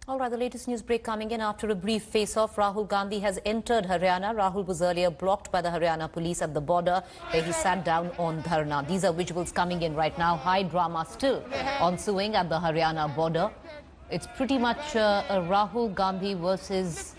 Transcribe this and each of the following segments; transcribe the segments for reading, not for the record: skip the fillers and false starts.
All right, the latest news break coming in after a brief face-off. Rahul Gandhi has entered Haryana. Rahul was earlier blocked by the Haryana police at the border where he sat down on dharna. These are visuals coming in right now. High drama still ensuing at the Haryana border. It's pretty much a Rahul Gandhi versus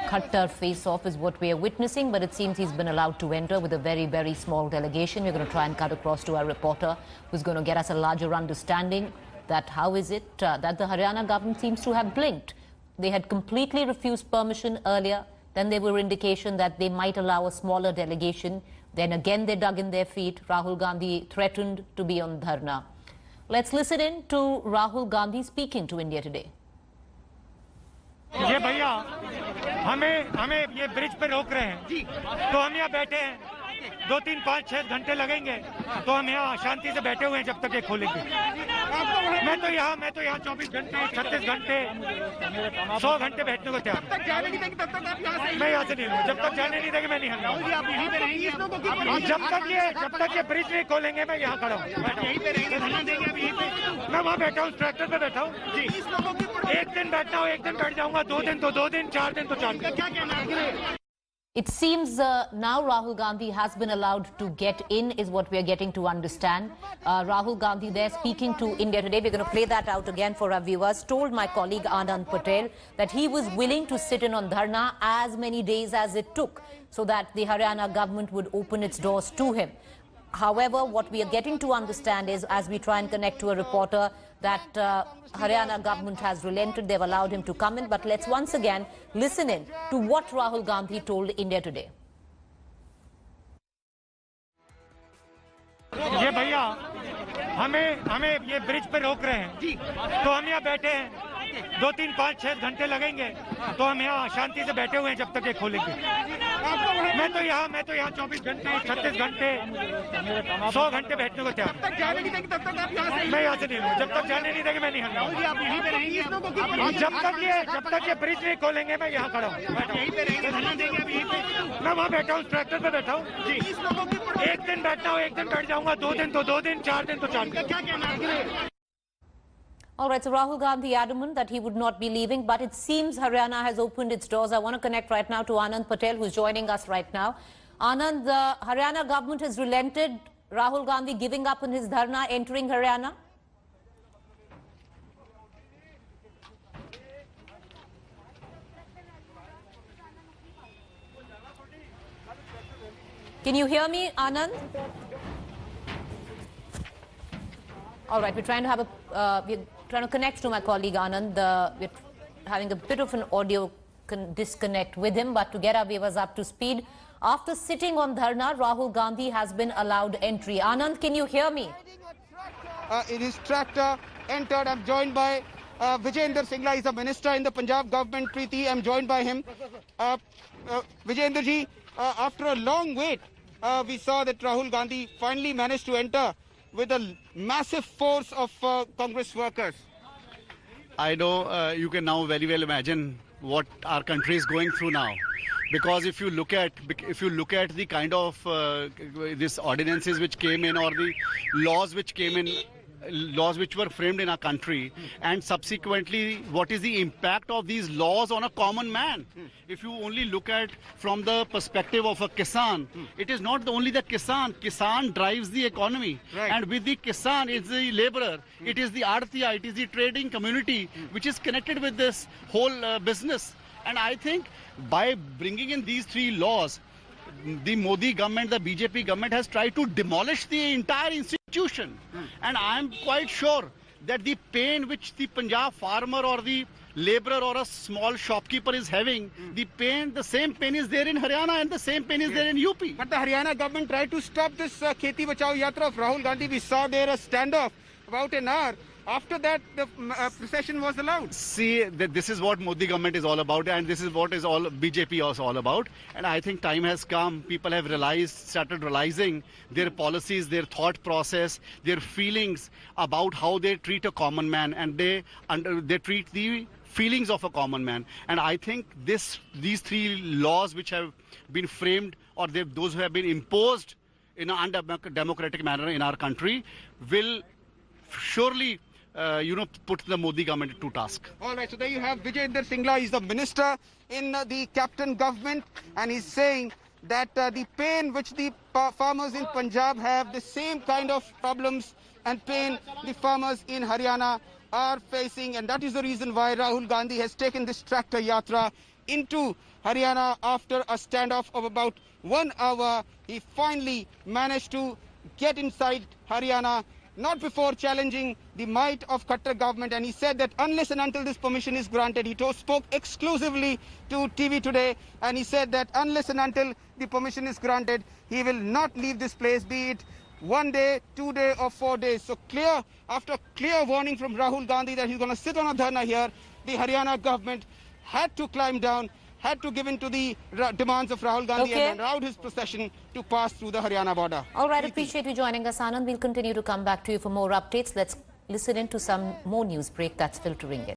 Khattar face-off is what we are witnessing, but it seems he's been allowed to enter with a very, very small delegation. We're going to try and cut across to our reporter who's going to get us a larger understanding that how is it that the Haryana government seems to have blinked. They had completely refused permission earlier. Then there were indications that they might allow a smaller delegation. Then again they dug in their feet. Rahul Gandhi threatened to be on dharna. Let's listen in to Rahul Gandhi speaking to India Today. ये भैया हमें ये bridge पे रोक रहे हैं तो हम यहाँ बैठे हैं 2, 3, 5, 6 घंटे लगेंगे तो हम यहाँ शांति से बैठे हुए हैं जब तक ये खोलेंगे। मैं तो यहाँ 24 घंटे 36 घंटे 100 घंटे बैठने को तैयार। मैं यहाँ से नहीं हूँ, जब तक जाने नहीं देंगे मैं नहीं हूँ। जब तक ये ब्रिज नहीं खोलेंगे मैं यहाँ खड़ा हूँ। मैं वहाँ बैठा हूँ, ट्रैक्टर पे बैठा हूँ। एक दिन बैठना हो, एक दिन बैठ जाऊंगा, 2 दिन तो 2 दिन, 4 दिन तो 4 दिन। क्या कहना है? It seems now Rahul Gandhi has been allowed to get in, is what we are getting to understand. Rahul Gandhi there speaking to India Today. We're going to play that out again for our viewers. Told my colleague Anand Patel that he was willing to sit in on dharna as many days as it took so that the Haryana government would open its doors to him. However, what we are getting to understand is, as we try and connect to a reporter, that Haryana government has relented. They've allowed him to come in. But let's once again listen in to what Rahul Gandhi told India Today. ये भैया हमें ये bridge पे रोक रहे हैं तो हम यहाँ बैठे हैं 2, 3, 5, 6 घंटे लगेंगे तो हम यहाँ शांति से बैठे हुए हैं जब तक ये खोलेंगे। मैं तो यहाँ 24 घंटे 36 घंटे 100 घंटे बैठने को तैयार। मैं यहाँ से नहीं हूँ, जब तक जाने नहीं देंगे मैं नहीं हूँ। जब तक ये ब्रिज नहीं खोलेंगे मैं यहाँ खड़ा हूँ। मैं वहाँ बैठा हूँ, ट्रैक्टर पे बैठा हूँ। एक दिन बैठना हो, एक दिन बैठ जाऊंगा, 2 दिन तो 2 दिन, 4 दिन तो 4 दिन। क्या कहना है? All right, so Rahul Gandhi adamant that he would not be leaving, but it seems Haryana has opened its doors. I want to connect right now to Anand Patel, who's joining us right now. Anand, the Haryana government has relented. Rahul Gandhi giving up on his dharna, entering Haryana. Can you hear me, Anand? All right, we're trying to have we're trying to connect to my colleague Anand. We're having a bit of an audio disconnect with him, but to get our viewers up to speed, after sitting on dharna, Rahul Gandhi has been allowed entry. Anand, can you hear me? In his tractor, entered. I'm joined by Vijayender Singla. He's a minister in the Punjab government. Preeti, I'm joined by him. Vijayender ji, after a long wait, we saw that Rahul Gandhi finally managed to enter with a massive force of Congress workers. I know you can now very well imagine what our country is going through now, because if you look at the kind of these ordinances which came in, or the laws which came in, laws which were framed in our country, and subsequently what is the impact of these laws on a common man. If you only look at from the perspective of a Kisan, it is not only the Kisan drives the economy, right. And with the Kisan it's the laborer, it is the Artiya, it is the trading community which is connected with this whole business. And I think by bringing in these 3 laws, the Modi government, the BJP government has tried to demolish the entire institution. And I am quite sure that the pain which the Punjab farmer or the labourer or a small shopkeeper is having, the same pain is there in Haryana and the same pain is there in UP. But the Haryana government tried to stop this Kheti Bachao Yatra of Rahul Gandhi. We saw there a standoff about an hour. After that, the procession was allowed. See, this is what Modi government is all about, and this is what is all BJP is all about. And I think time has come. People have started realizing their policies, their thought process, their feelings about how they treat a common man, and they treat the feelings of a common man. And I think these 3 laws which have been framed, or those who have been imposed in an undemocratic manner in our country, will surely put the Modi government to task. All right, so there you have Vijayender Singla. He's the minister in the captain government, and he's saying that the pain which the farmers in Punjab have, the same kind of problems and pain the farmers in Haryana are facing, and that is the reason why Rahul Gandhi has taken this tractor yatra into Haryana after a standoff of about 1 hour. He finally managed to get inside Haryana, not before challenging the might of Khattar government, and he said that unless and until this permission is granted, he spoke exclusively to TV Today, and he said that unless and until the permission is granted, he will not leave this place, be it 1 day, 2 days or 4 days. So after clear warning from Rahul Gandhi that he's going to sit on a dharna here, the Haryana government had to climb down, had to give in to the demands of Rahul Gandhi and allowed his procession to pass through the Haryana border. All right, appreciate you joining us, Anand. We'll continue to come back to you for more updates. Let's listen in to some more news break that's filtering in.